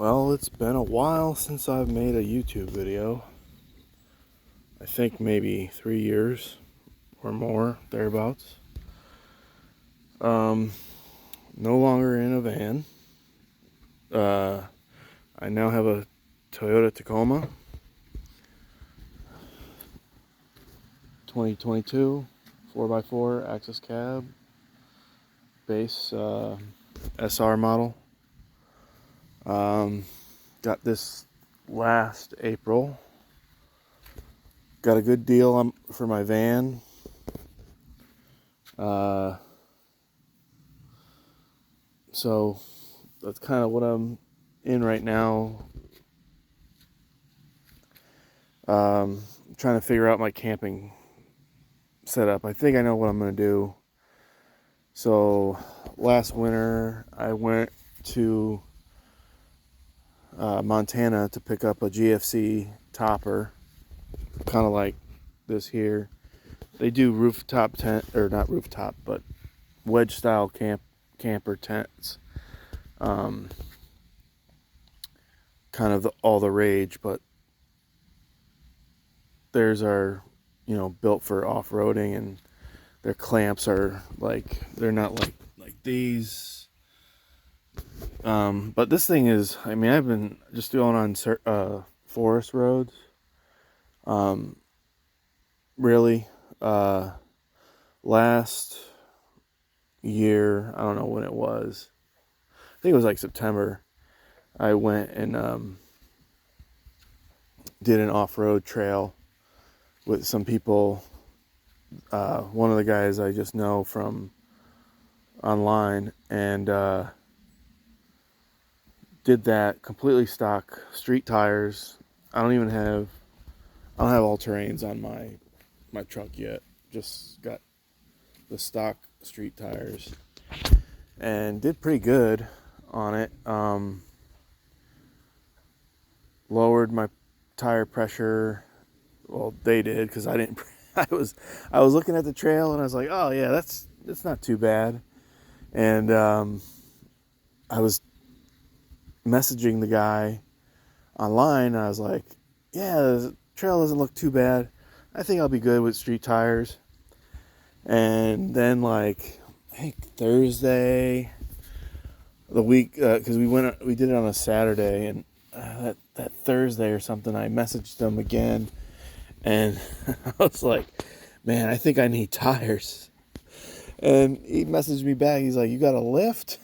Well, it's been a while since I've made a YouTube video. I think maybe 3 years or more, thereabouts. Um, no longer in a van. I now have a Toyota Tacoma 2022 4x4 access cab base SR model. Got this last April. Got a good deal for my van. So that's kind of what I'm in right now. Trying to figure out my camping setup. I think I know what I'm going to do. So last winter I went to Montana to pick up a GFC topper, kind of like this here. They do rooftop tent, or not rooftop, but wedge style camper tents. Kind of all the rage, but theirs are, built for off-roading, and their clamps are they're not like these. But this thing is, I've been just going on forest roads. Really, last year, I don't know when it was. I think it was like September. I went and did an off-road trail with some people. One of the guys I just know from online, and did that completely stock street tires. I don't have all terrains on my truck yet. Just got the stock street tires, and did pretty good on it. Lowered my tire pressure. Well, they did, because I didn't. I was looking at the trail and I was like, oh yeah, that's not too bad. And I was messaging the guy online, and I was like, yeah, the trail doesn't look too bad. I think I'll be good with street tires. And then I think Thursday, the week, because we did it on a Saturday, and that Thursday or something, I messaged him again, and I was like, man, I think I need tires. And he messaged me back. He's like, you got a lift?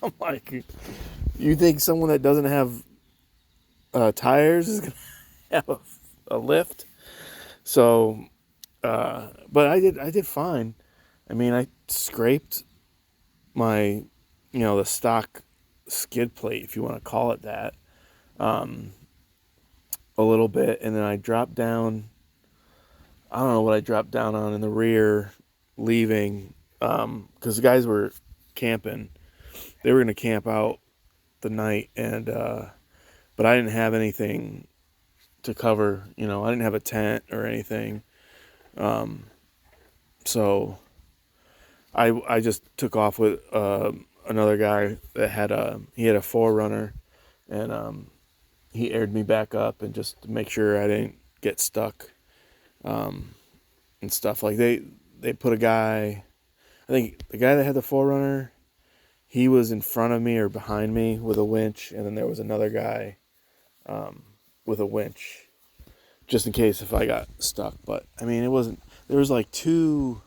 I'm like, you think someone that doesn't have tires is gonna have a lift? So, but I did fine. I scraped my, the stock skid plate, if you want to call it that, a little bit, and then I dropped down. I don't know what I dropped down on in the rear, leaving, because the guys were camping. They were going to camp out the night, and but I didn't have anything to cover. I didn't have a tent or anything. So I just took off with another guy that had a 4Runner, and he aired me back up, and just to make sure I didn't get stuck, and stuff. Like they put a guy. I think the guy that had the 4Runner, he was in front of me or behind me with a winch, and then there was another guy with a winch, just in case if I got stuck. But it wasn't. There was two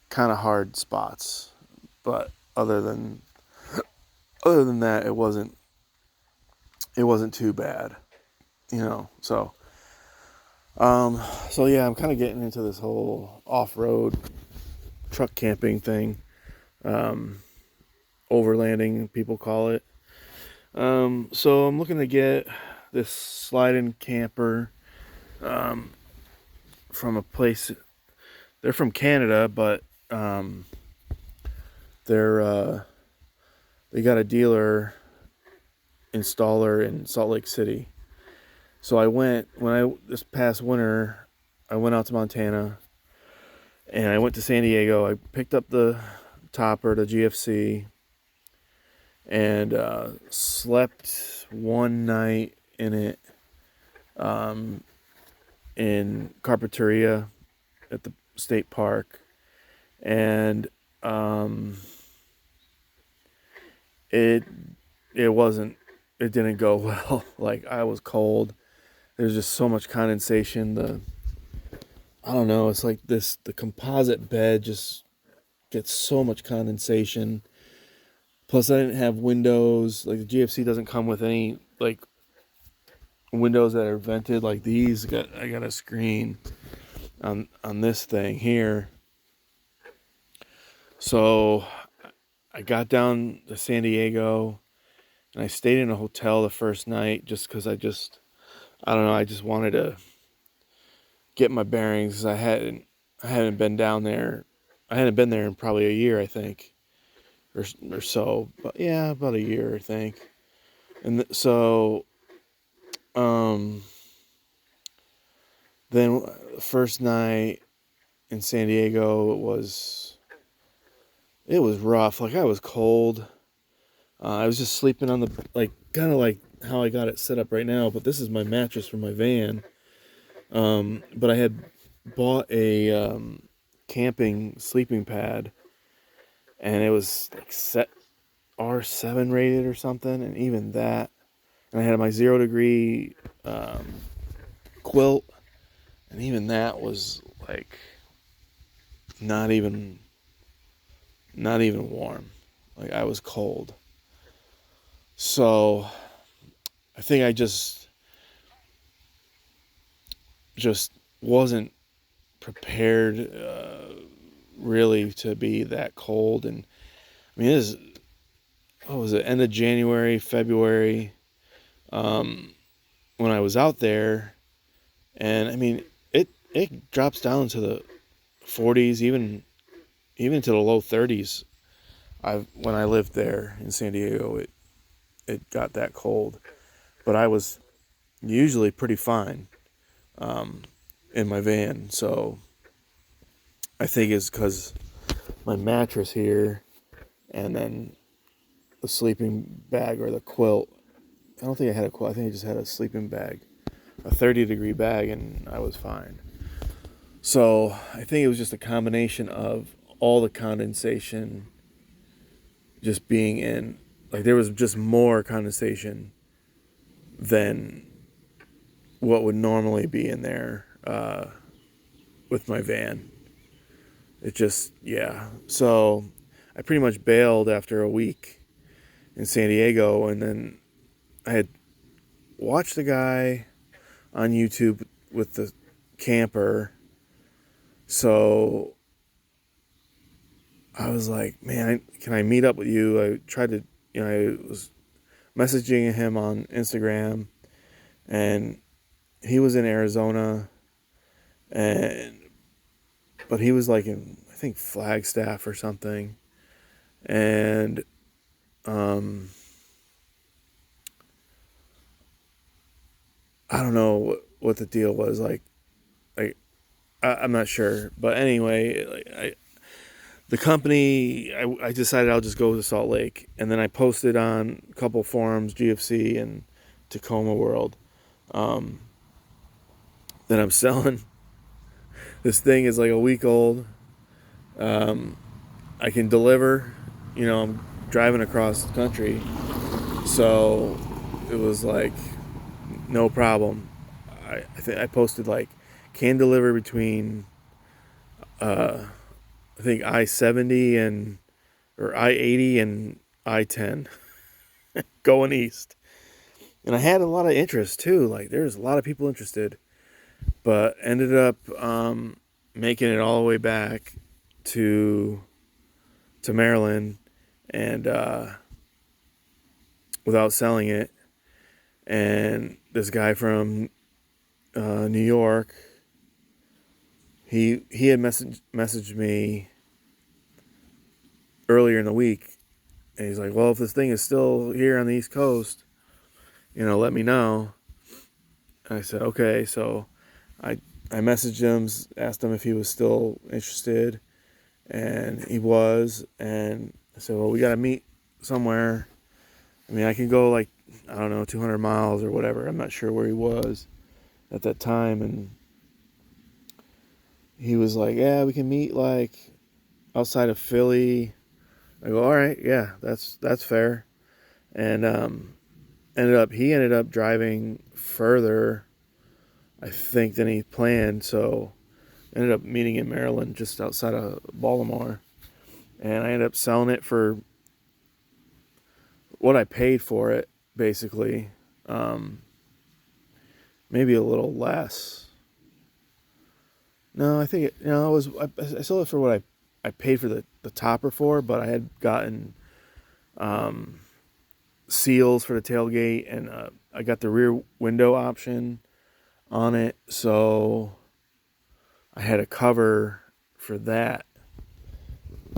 kind of hard spots, but other than that, it wasn't too bad, So, so yeah, I'm kind of getting into this whole off-road truck camping thing, overlanding, people call it. So I'm looking to get this slide-in camper from a place. They're from Canada, but they got a dealer installer in Salt Lake City. So this past winter, I went out to Montana, and I went to San Diego. I picked up the topper, the GFC, and slept one night in it, in Carpinteria at the state park, and it it wasn't it didn't go well. Like, I was cold. There's just so much condensation. I don't know, it's like the composite bed just gets so much condensation. Plus, I didn't have windows. Like, the GFC doesn't come with any like windows that are vented like these. I got a screen on this thing here. So I got down to San Diego, and I stayed in a hotel the first night just because I don't know, I just wanted to get my bearings, 'cause I hadn't been down there. I hadn't been there in probably a year, I think, or so. But yeah, about a year, I think. And so um then the first night in San Diego, it was rough. Like, I was cold. I was just sleeping on the, like, kind of like how I got it set up right now, but this is my mattress from my van. But I had bought a camping sleeping pad, and it was like set R7 rated or something, and even that. And I had my 0 degree quilt, and even that was like not even warm. Like, I was cold. So I think I just wasn't prepared, really, to be that cold. And I mean, what was it, end of January, February, when I was out there. And I mean, it drops down to the 40s, even to the low 30s. When I lived there in San Diego, it got that cold, but I was usually pretty fine in my van. So I think it's because my mattress here, and then the sleeping bag or the quilt. I don't think I had a quilt. I think I just had a sleeping bag, a 30-degree bag, and I was fine. So I think it was just a combination of all the condensation just being in. Like, there was just more condensation than what would normally be in there with my van. It just, yeah. So I pretty much bailed after a week in San Diego, and then I had watched the guy on YouTube with the camper. So I was like, man, can I meet up with you? I tried to, I was messaging him on Instagram, and he was in Arizona, but he was like in, I think, Flagstaff or something. And I don't know what the deal was. I'm not sure, but anyway, the company, I decided I'll just go to Salt Lake, and then I posted on a couple forums, GFC and Tacoma World, that I'm selling. This thing is like a week old. I can deliver. I'm driving across the country, so it was like no problem. I think I posted like, can deliver between I think I-70 or I-80 and I-10 going east. And I had a lot of interest too. Like, there's a lot of people interested, but ended up making it all the way back to Maryland, and without selling it. And this guy from New York, he had messaged me earlier in the week, and he's like, well, if this thing is still here on the East Coast, let me know. And I said, okay. So I messaged him, asked him if he was still interested, and he was. And I said, well, we got to meet somewhere. I mean, I can go like, I don't know, 200 miles or whatever. I'm not sure where he was at that time. And he was like, yeah, we can meet like outside of Philly. I go, all right, yeah, that's fair. And he ended up driving further, I think, than he planned. So ended up meeting in Maryland, just outside of Baltimore. And I ended up selling it for what I paid for it, basically. Maybe a little less. No, I think it was, I sold it for what I paid for the topper for, but I had gotten seals for the tailgate, and I got the rear window option on it, so I had a cover for that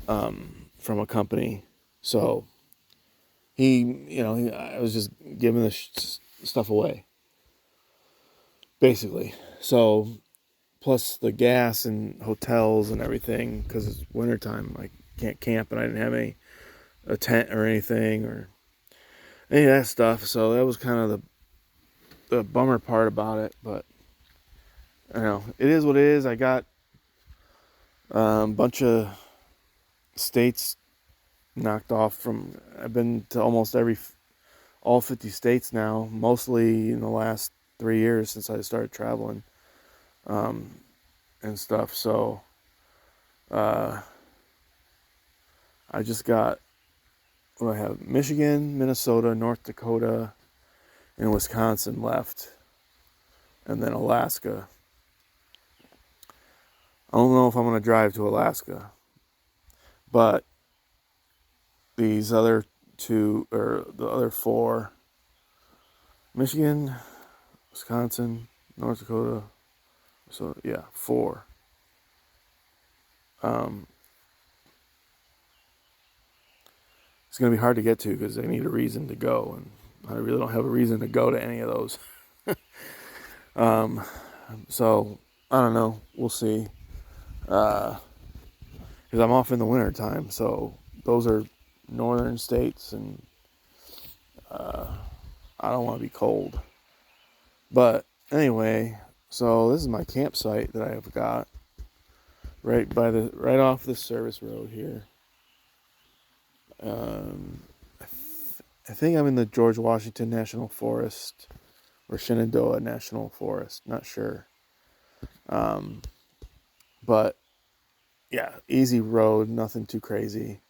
from a company. So I was just giving this stuff away, basically. So plus the gas and hotels and everything, because it's wintertime, I can't camp, and I didn't have a tent or anything or any of that stuff. So that was kind of the bummer part about it. But it is what it is. I got a bunch of states knocked off from. I've been to almost all 50 states now, mostly in the last 3 years since I started traveling and stuff. So I just got, what I have, Michigan, Minnesota, North Dakota, and Wisconsin left, and then Alaska. I don't know if I'm going to drive to Alaska, but these other two, or the other four, Michigan, Wisconsin, North Dakota, so yeah, four. It's going to be hard to get to because I need a reason to go, and I really don't have a reason to go to any of those. So I don't know. We'll see. Because I'm off in the winter time, so those are northern states, and I don't want to be cold. But anyway, so this is my campsite that I have got right off this service road here. I think I'm in the George Washington National Forest or Shenandoah National Forest. Not sure. But yeah, easy road, nothing too crazy.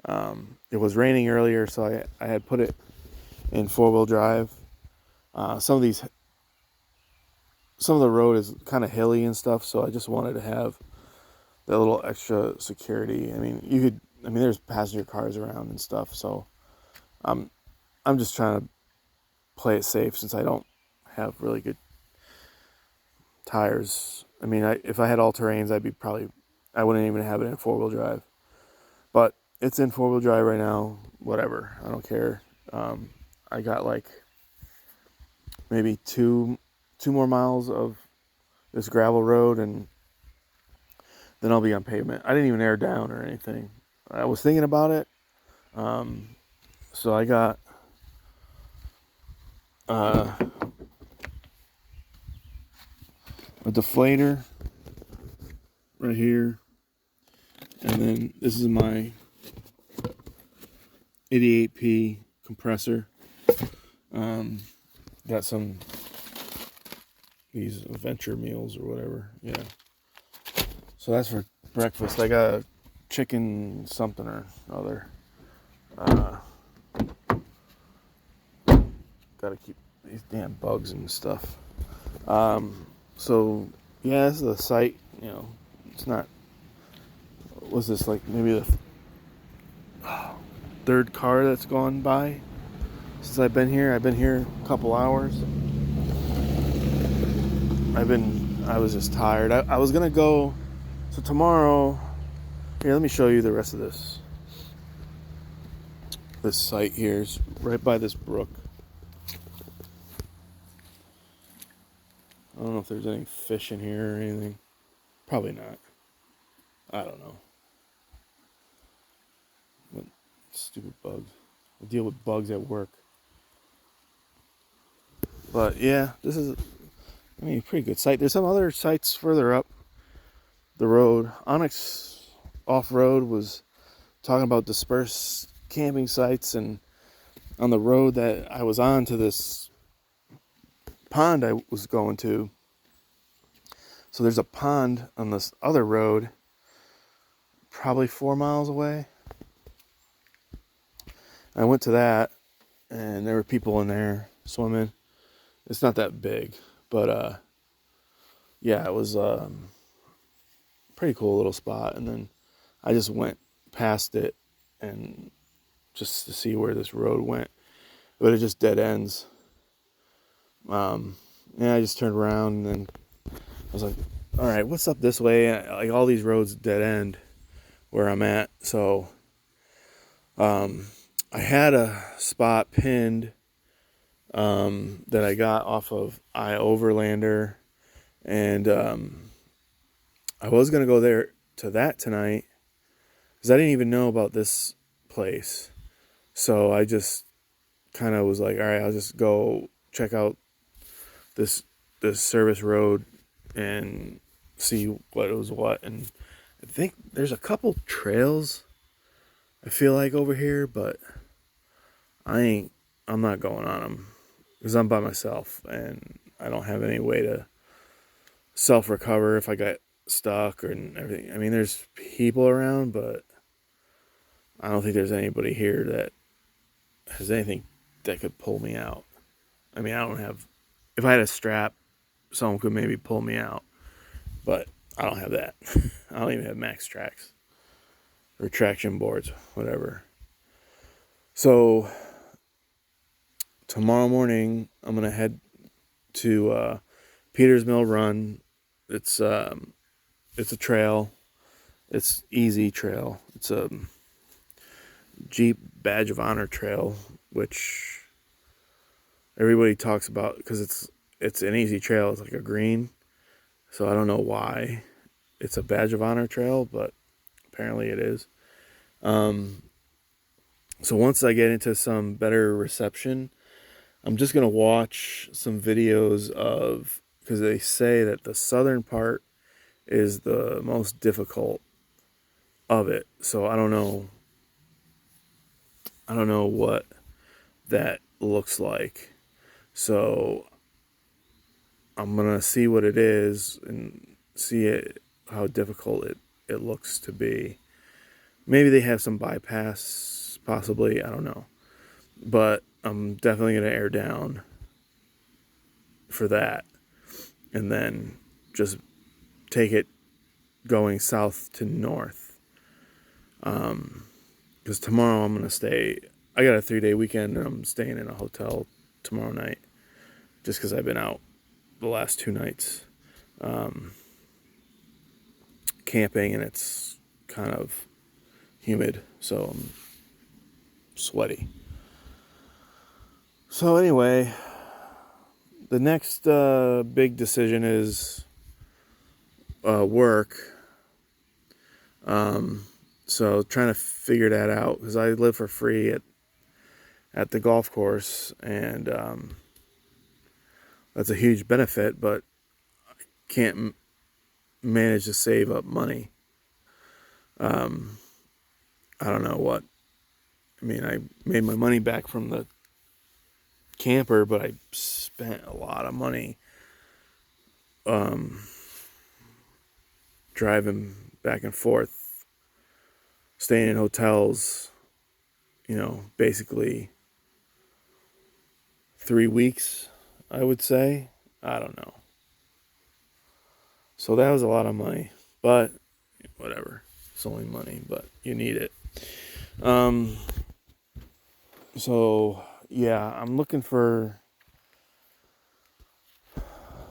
It was raining earlier, so I had put it in 4-wheel drive. Some of the road is kind of hilly and stuff, so I just wanted to have that little extra security. I mean, there's passenger cars around and stuff, so I'm just trying to play it safe since I don't have really good tires. I mean, if I had all terrains, I wouldn't even have it in 4-wheel drive. But it's in 4-wheel drive right now. Whatever, I don't care. I got like maybe two more miles of this gravel road, and then I'll be on pavement. I didn't even air down or anything. I was thinking about it. So I got a deflator right here, and then this is my 88P compressor. Got these adventure meals or whatever. Yeah. So that's for breakfast. I got a chicken something or other. Gotta keep these damn bugs and stuff. So yeah, this is the site. It's not. Was this like maybe the third car that's gone by since I've been here? I've been here a couple hours. I was just tired. I was gonna go. So tomorrow, here, let me show you the rest of this site here. It's right by this brook. I don't know if there's any fish in here or anything. Probably not. I don't know. What stupid bugs. I deal with bugs at work. But yeah, this is, I mean, a pretty good site. There's some other sites further up the road. Onyx Off-Road was talking about dispersed camping sites, and on the road that I was on to this pond I was going to. So there's a pond on this other road, probably 4 miles away. I went to that, and there were people in there swimming. It's not that big, but yeah, it was pretty cool little spot. And then I just went past it and just to see where this road went, but it just dead ends. Yeah, I just turned around and then I was like, all right, what's up this way? And, like, all these roads dead end where I'm at. So I had a spot pinned that I got off of iOverlander, and I was gonna go there to that tonight because I didn't even know about this place. So I just kind of was like, all right, I'll just go check out this service road and see what it was what. And I think there's a couple trails I feel like over here, but I'm not going on them because I'm by myself and I don't have any way to self recover if I got stuck or everything. I mean, there's people around, but I don't think there's anybody here that has anything that could pull me out. I mean, I don't have, if I had a strap, someone could maybe pull me out, but I don't have that. I don't even have max tracks or traction boards, whatever. So tomorrow morning, I'm going to head to Peters Mill Run. It's a trail. It's easy trail. It's a Jeep Badge of Honor trail, which everybody talks about because it's an easy trail. It's like a green. So I don't know why it's a Badge of Honor trail, but apparently it is. So once I get into some better reception, I'm just going to watch some videos of, because they say that the southern part is the most difficult of it. So I don't know what that looks like. So I'm going to see what it is and see it, how difficult it looks to be. Maybe they have some bypass, possibly, I don't know. But I'm definitely going to air down for that. And then just take it going south to north. Because tomorrow I'm going to stay. I got a 3-day weekend and I'm staying in a hotel tomorrow night. Just because I've been out the last 2 nights camping and it's kind of humid. So I'm sweaty. So anyway, the next big decision is work. So trying to figure that out because I live for free at the golf course, and that's a huge benefit, but I can't manage to save up money. I don't know what. I mean, I made my money back from the camper, but I spent a lot of money driving back and forth, staying in hotels, basically 3 weeks, I would say. I don't know. So that was a lot of money, but whatever. It's only money, but you need it. So yeah, I'm looking for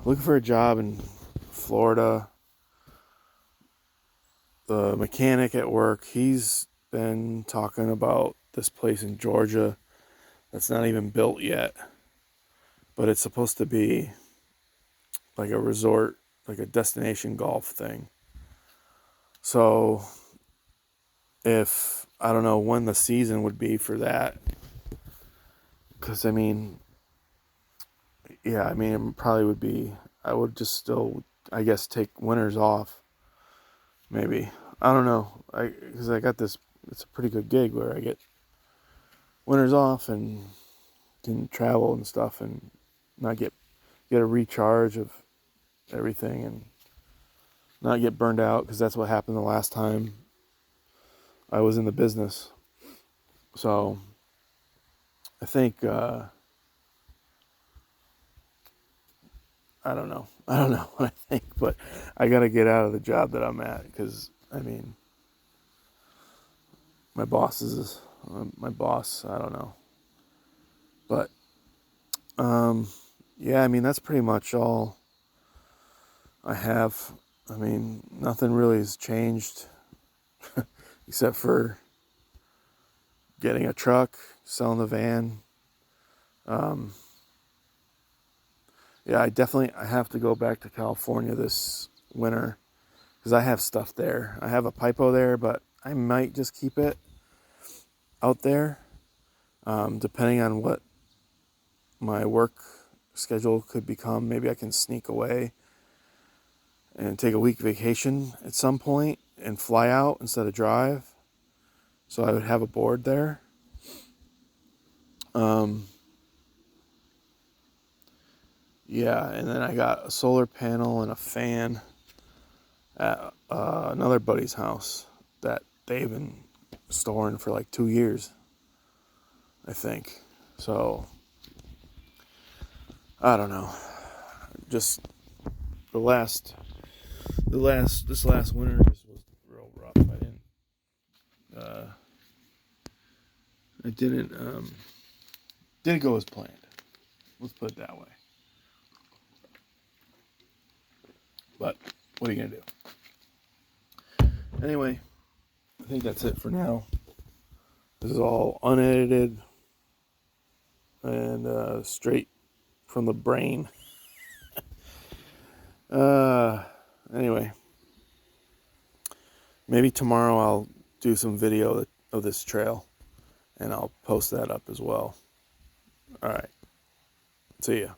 a job in Florida. The mechanic at work, he's been talking about this place in Georgia that's not even built yet, but it's supposed to be like a resort, like a destination golf thing. So if I don't know when the season would be for that, because I mean, yeah, I mean, it probably would be, I would just still, I guess, take winters off. Maybe. I don't know. Because I got this, it's a pretty good gig where I get winters off and can travel and stuff and not get a recharge of everything and not get burned out, because that's what happened the last time I was in the business. So I think, I don't know. I don't know what I think, but I got to get out of the job that I'm at, because, I mean, my boss is my boss. I don't know. But, yeah, I mean, that's pretty much all I have. I mean, nothing really has changed except for getting a truck, selling the van. Yeah, I have to go back to California this winter because I have stuff there. I have a Pipo there, but I might just keep it out there, depending on what my work schedule could become. Maybe I can sneak away and take a week vacation at some point and fly out instead of drive. So I would have a board there. Yeah, and then I got a solar panel and a fan at another buddy's house that they've been storing for like 2 years, I think. So I don't know. Just this last winter just was real rough. Uh, I didn't go as planned. Let's put it that way. But what are you gonna do? Anyway, I think that's it for now. This is all unedited and straight from the brain. Anyway, maybe tomorrow I'll do some video of this trail and I'll post that up as well. All right. See ya.